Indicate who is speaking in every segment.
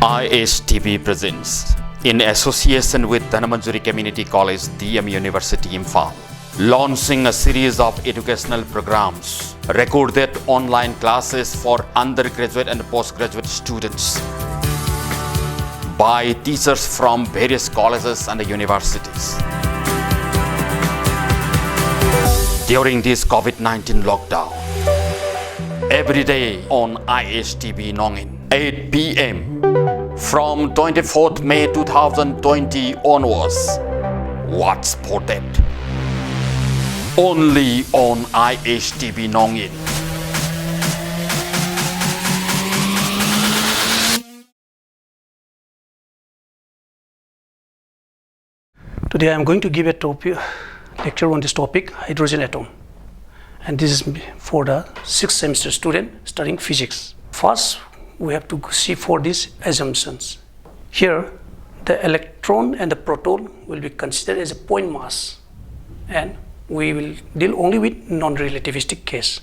Speaker 1: ISTB presents, in association with Dhanmanjuri Community College, DM University, Imphal, launching a series of educational programs, recorded online classes for undergraduate and postgraduate students by teachers from various colleges and universities. During this COVID-19 lockdown, every day on ISTB Nongin, 8 p.m. from 24th May 2020 onwards. What's for Dept? Only on ISTB Nongin.
Speaker 2: Today I am going to give a lecture on this topic, hydrogen atom. And this is for the 6th semester student studying physics. First, we have to see for these assumptions. Here, the electron and the proton will be considered as a point mass, and we will deal only with non-relativistic case.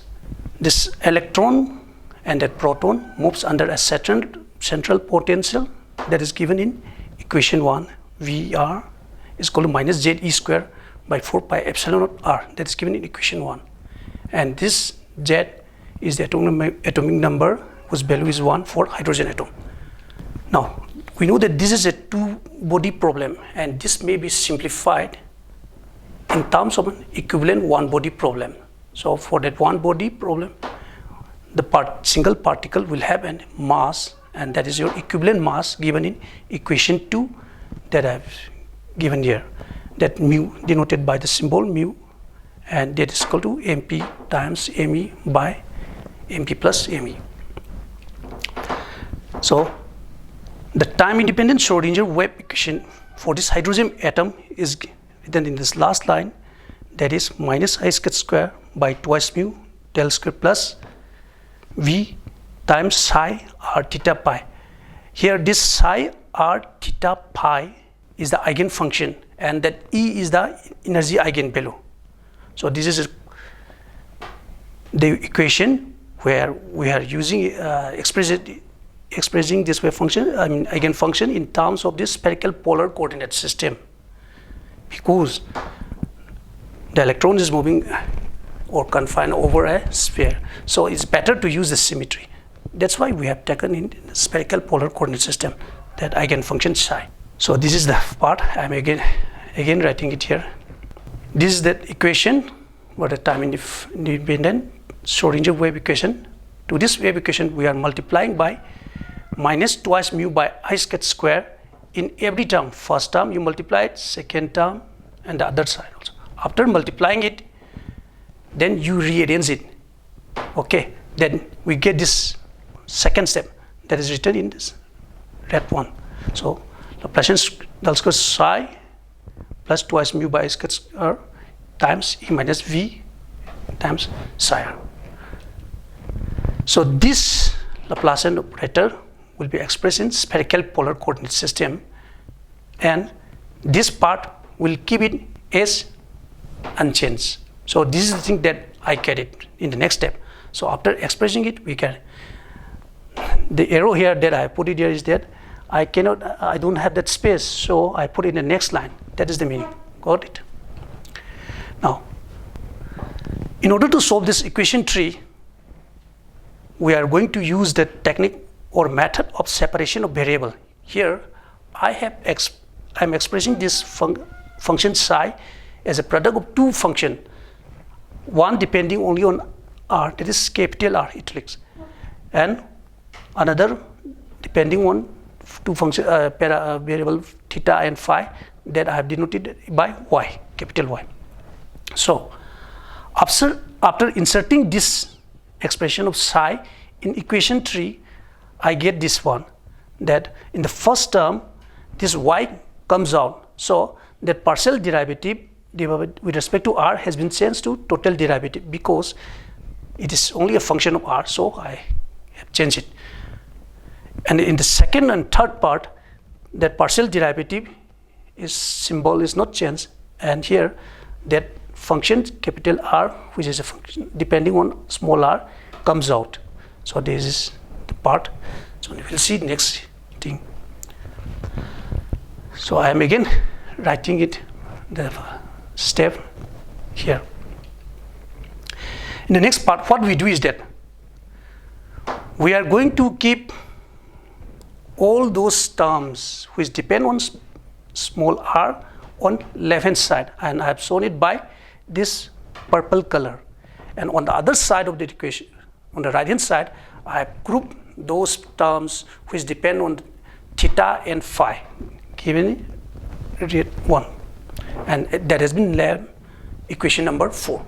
Speaker 2: This electron and that proton moves under a central potential that is given in equation 1. VR is equal to minus ZE square by 4 pi epsilon naught R, that is given in equation 1. And this Z is the atomic number whose value is 1 for hydrogen atom. Now, we know that this is a two-body problem, and this may be simplified in terms of an equivalent one-body problem. So for that one-body problem, the single particle will have a mass, and that is your equivalent mass given in equation 2 that I have given here. That mu denoted by the symbol mu, and that is equal to mp times me by mp plus me. So the time-independent Schrodinger wave equation for this hydrogen atom is written in this last line, that is minus I square by twice mu del square plus v times psi r theta pi. Here this psi r theta pi is the eigenfunction, and that E is the energy eigenvalue. So this is the equation where we are using expressing this wave function, eigenfunction in terms of this spherical polar coordinate system, because the electron is moving or confined over a sphere. So it's better to use the symmetry. That's why we have taken in the spherical polar coordinate system that eigenfunction psi. So this is the part. I'm again writing it here. This is the equation for the time-independent Schrodinger wave equation. To this wave equation, we are multiplying by minus twice mu by I square in every term. First term you multiply it, second term, and the other side also. After multiplying it, then you rearrange it. Okay, then we get this second step that is written in this red one. So Laplacian del square psi plus twice mu by I square times E minus V times psi r. So this Laplacian operator will be expressed in spherical polar coordinate system, and this part will keep it as unchanged. So this is the thing that I get it in the next step. So after expressing it, we can, the arrow here that I put it here is that I don't have that space, so I put it in the next line. That is the meaning. Got it? Now, in order to solve this equation 3, we are going to use the technique or method of separation of variable. Here, I'm expressing this function psi as a product of two functions, one depending only on r, that is capital R italics, and another depending on two functions, variable theta and phi, that I have denoted by y, capital Y. So after inserting this expression of psi in equation 3, I get this one, that in the first term this y comes out, so that partial derivative with respect to r has been changed to total derivative because it is only a function of r, so I have changed it. And in the second and third part, that partial derivative symbol is not changed, and here that function capital R, which is a function depending on small r, comes out. So this is the part. So we will see next thing. So I am again writing it, the step here. In the next part, what we do is that we are going to keep all those terms which depend on small r on left hand side, and I have shown it by this purple color. And on the other side of the equation, on the right hand side, I have grouped those terms which depend on theta and phi, given red 1, and that has been labeled equation number 4.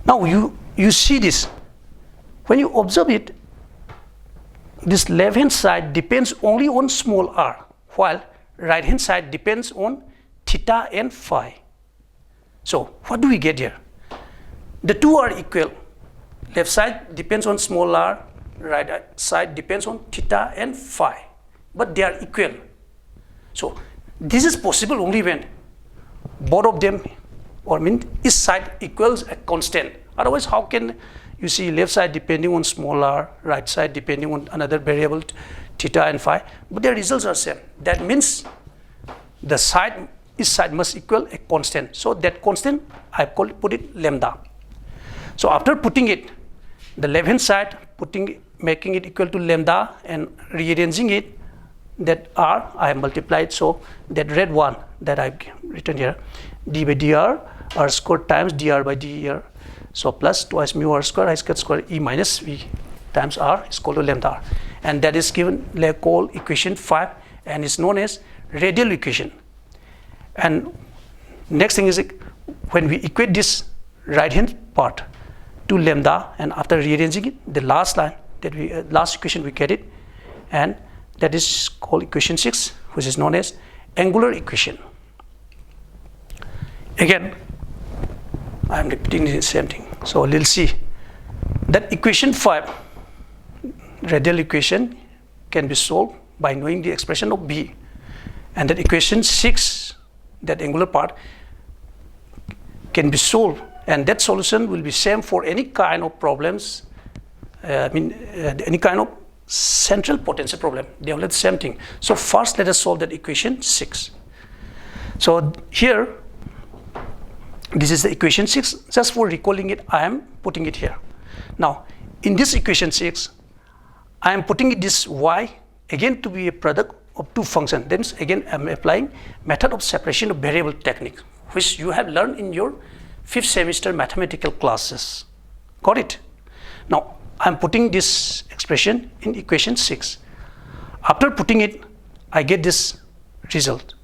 Speaker 2: Now you see this, when you observe it, this left hand side depends only on small r, while right hand side depends on theta and phi. So what do we get here? The two are equal. Left side depends on small r, right side depends on theta and phi, but they are equal. So this is possible only when both of them, or mean each side equals a constant. Otherwise, how can you see left side depending on small r, right side depending on another variable theta and phi, but their results are same. That means the side, each side must equal a constant. So that constant I put it lambda. So after putting it, the left hand side making it equal to lambda and rearranging it, that r I have multiplied. So that red one that I've written here, d by dr r squared times dr by dr. So plus twice mu r square I square e minus v times r is equal to lambda r, and that is given called equation 5 and is known as radial equation. And next thing is, when we equate this right hand part to lambda, and after rearranging it, the last line that we last equation we get it, and that is called equation 6, which is known as angular equation. Again, I am repeating the same thing. So we'll see that equation 5, radial equation, can be solved by knowing the expression of b, and that equation 6, that angular part, can be solved, and that solution will be same for any kind of problems. Any kind of central potential problem, they are the same thing. So first let us solve that equation 6. So here, this is the equation 6. Just for recalling it, I am putting it here. Now in this equation 6, I am putting it this y again to be a product of two functions. Then again I am applying method of separation of variable technique, which you have learned in your 5th semester mathematical classes. Got it? Now I am putting this expression in equation 6. After putting it, I get this result.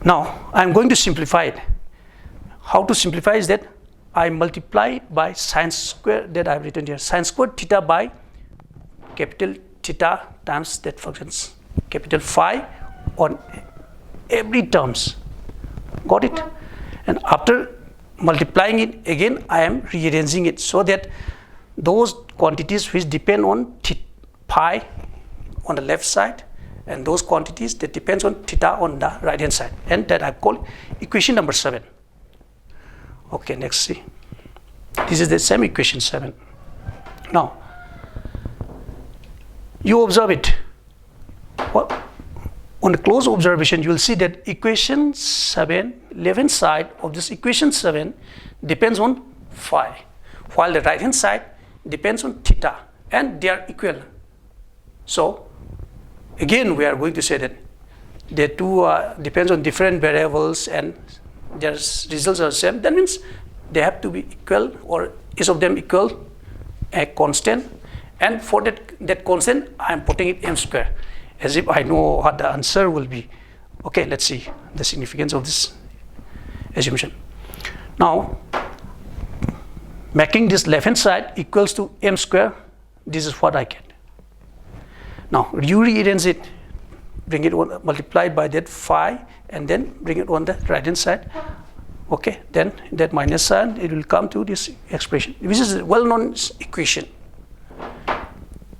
Speaker 2: Now I am going to simplify it. How to simplify is that I multiply it by sine square, that I have written here, sine squared theta by capital theta times that function's capital phi on every terms. Got it? And after multiplying it again, I am rearranging it so that those quantities which depend on phi on the left side, and those quantities that depends on theta on the right hand side, and that I call equation number 7. Okay, next see. This is the same equation 7. Now you observe it. On the close observation, you will see that equation 7, left hand side of this equation 7 depends on phi, while the right hand side depends on theta, and they are equal. So again we are going to say that the two depends on different variables and their results are the same. That means they have to be equal, or each of them equal a constant, and for that constant I am putting it m square, as if I know what the answer will be. Okay, let's see the significance of this assumption. Now making this left hand side equals to m square, this is what I get. Now you rearrange it, bring it on, multiplied by that phi, and then bring it on the right hand side. Okay, then that minus sign, it will come to this expression, which is a well-known equation,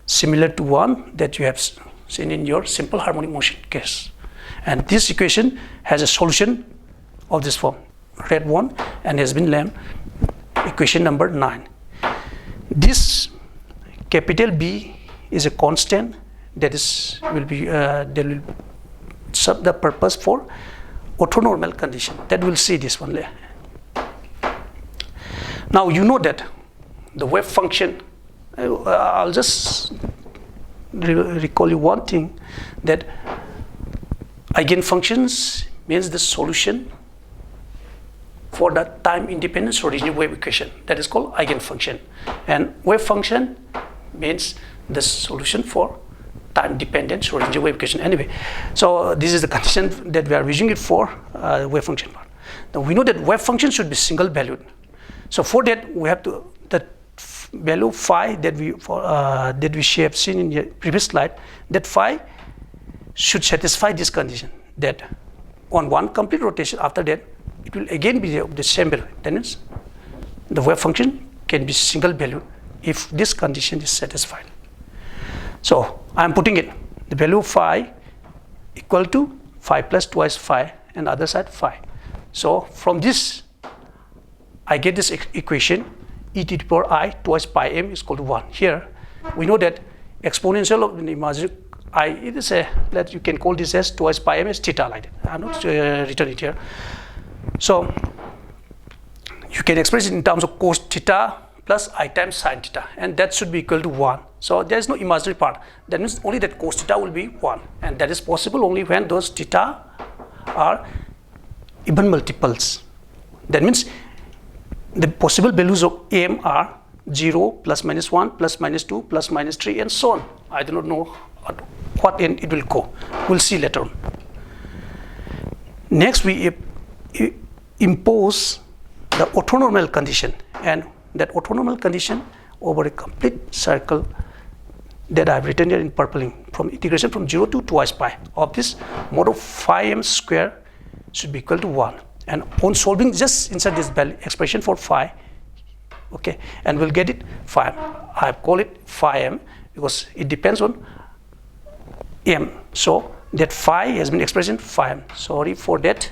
Speaker 2: similar to one that you have seen in your simple harmonic motion case. And this equation has a solution of this form, red one, and has been named equation number 9. This capital B is a constant, that is will be that will serve the purpose for orthonormal condition. That we'll see this one later. Now you know that the wave function, I'll just recall you one thing, that eigenfunctions means the solution for the time independent Schrodinger wave equation. That is called eigenfunction. And wave function means the solution for time dependent Schrodinger wave equation. Anyway, so this is the condition that we are using it for wave function part. Now we know that wave function should be single valued. So for that we have to, the value phi that we have seen in the previous slide, that phi should satisfy this condition, that on one complete rotation after that it will again be the same value. That means the wave function can be single valued if this condition is satisfied. So I am putting it, the value phi equal to phi plus twice phi and other side phi. So from this I get this equation, e to the power I twice pi m is equal to 1. Here we know that exponential of the imaginary I, it is a, that you can call this as twice pi m as theta, like that. I am not written it here. So you can express it in terms of cos theta plus I times sin theta, and that should be equal to 1. So there is no imaginary part. That means only that cos theta will be 1, and that is possible only when those theta are even multiples. That means the possible values of m are 0, plus minus 1, plus minus 2, plus minus 3, and so on. I do not know at what end it will go. We'll see later on. Next, we impose the orthonormal condition, and that orthonormal condition over a complete circle that I've written here in purpling, from integration from 0 to twice pi of this mod of phi m square should be equal to 1. And on solving, just insert this expression for phi, okay, and we'll get it phi m. I call it phi m because it depends on m. So that phi has been expressed in phi m. Sorry for that.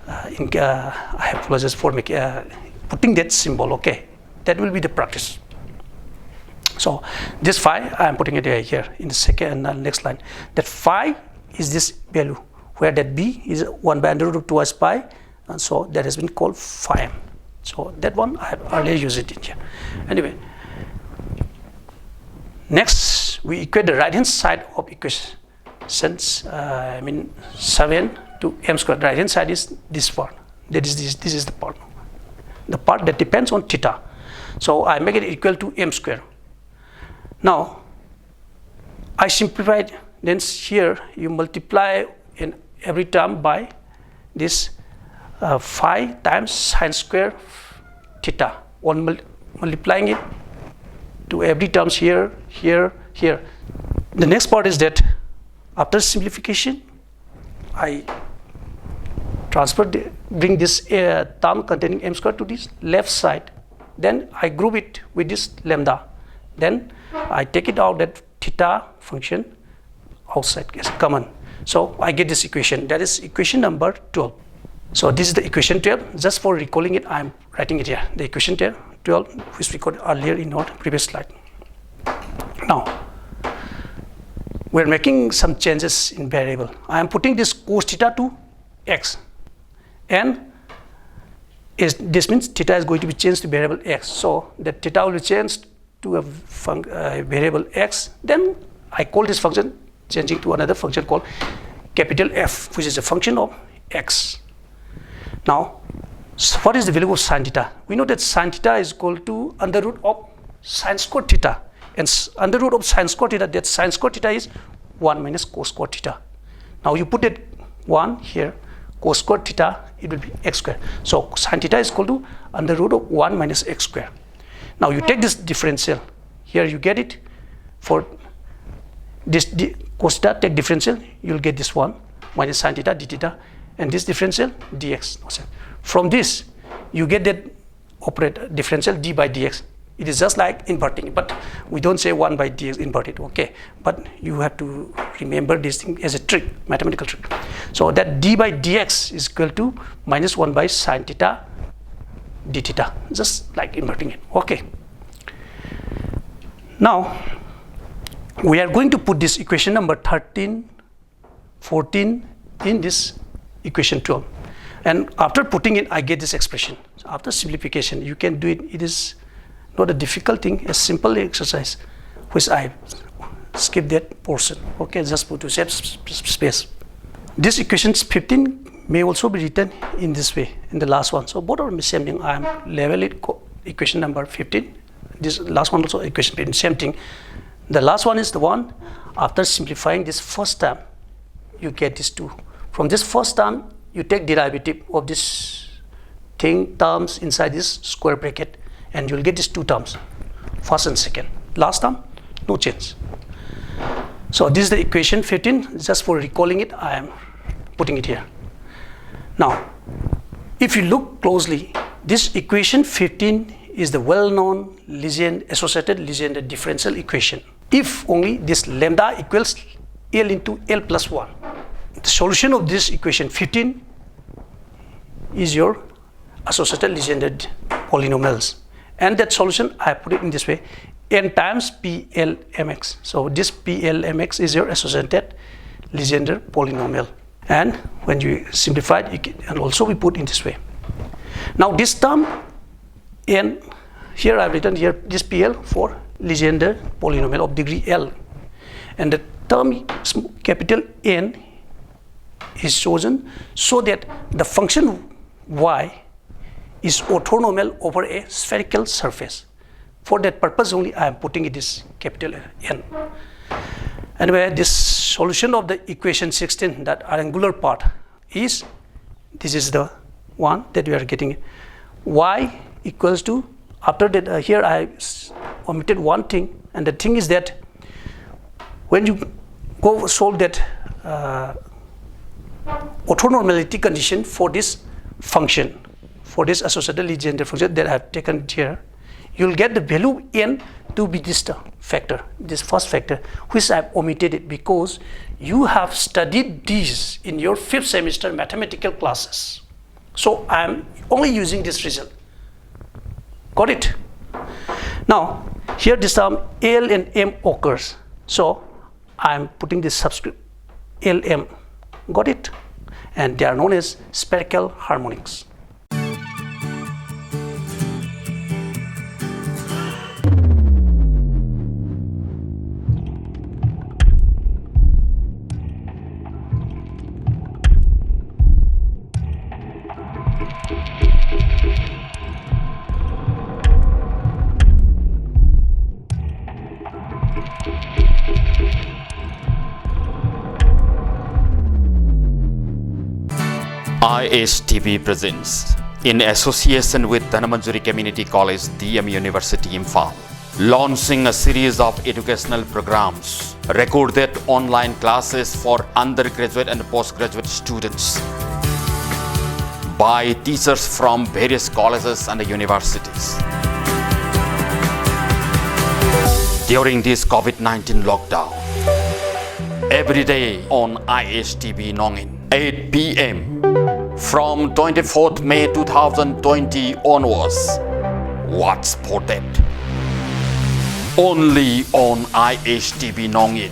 Speaker 2: I apologize for putting that symbol. Okay, that will be the practice. So this phi, I am putting it here in the second next line. That phi is this value, where that b is 1 by under root of twice pi, and so that has been called phi m. So that one I have earlier used it in here. Anyway, next we equate the right hand side of equation. Since 7 to m squared, right hand side is this part. That is this is the part that depends on theta. So I make it equal to m squared. Now I simplified. Then here you multiply in every term by this phi times sine square theta, on multiplying it to every terms here, here, here. The next part is that after simplification, I bring this term containing m squared to this left side. Then I group it with this lambda. Then I take it out, that theta function outside as common. So I get this equation. That is equation number 12. So this is the equation 12. Just for recalling it, I am writing it here. The equation 12, which we got earlier in our previous slide. Now, we are making some changes in variable. I am putting this cos theta to x, and this means theta is going to be changed to variable x. So that theta will be changed to a variable x. Then I call this function changing to another function called capital F, which is a function of x. Now, so what is the value of sin theta? We know that sin theta is equal to under root of sin square theta, and under root of sin square theta, that sin square theta is 1 minus cos square theta. Now you put it 1 here, cos square theta, it will be x square. So sin theta is equal to under root of 1 minus x square. Now you take this differential, here you get it for this cos theta, take differential, you will get this 1 minus sin theta d theta, and this differential dx. From this you get that operator differential d by dx. It is just like inverting, but we don't say 1 by dx inverted, okay? But you have to remember this thing as a trick, mathematical trick. So that d by dx is equal to minus 1 by sin theta d theta, just like inverting it, okay? Now we are going to put this equation number 13, 14 in this equation 12. And after putting in, I get this expression. So after simplification, you can do it. It is not a difficult thing, a simple exercise, which I skip that portion. Okay, just put to save space. This equation 15 may also be written in this way, in the last one. So both are the same thing. I am level it equation number 15. This last one also equation 15, same thing. The last one is the one after simplifying this first term, you get this 2. From this first term, you take derivative of this thing terms inside this square bracket, and you will get these 2 terms, first and second. Last term, no change. So this is the equation 15. Just for recalling it, I am putting it here. Now, if you look closely, this equation 15 is the well-known associated Legendre differential equation. If only this lambda equals L into L plus 1. The solution of this equation 15 is your associated Legendre polynomials. And that solution, I put it in this way, n times PLMX. So this PLMX is your associated Legendre polynomial. And when you simplify it, can also be put in this way. Now this term n, here I've written here this PL for Legendre polynomial of degree L. And the term capital N is chosen so that the function y is orthonormal over a spherical surface. For that purpose only I am putting it this capital N. Anyway, this solution of the equation 16, that angular part, is, this is the one that we are getting. Y equals to, after that here I omitted one thing, and the thing is that when you go solve that orthonormality condition for this function, for this associated Legendre function that I have taken here, you will get the value n to be this factor, this first factor, which I have omitted it because you have studied these in your 5th semester mathematical classes. So I am only using this result. Got it? Now, here this term L and M occurs. So I am putting this subscript LM. Got it? And they are known as spherical harmonics.
Speaker 1: ISTB presents, in association with Dhanmanjuri Community College, DM University Imphal, launching a series of educational programs, recorded online classes for undergraduate and postgraduate students by teachers from various colleges and universities. During this COVID-19 lockdown, every day on ISTB Nongin, 8 p.m. from 24th May 2020 onwards. What's for Dept? Only on ISTB Nongin.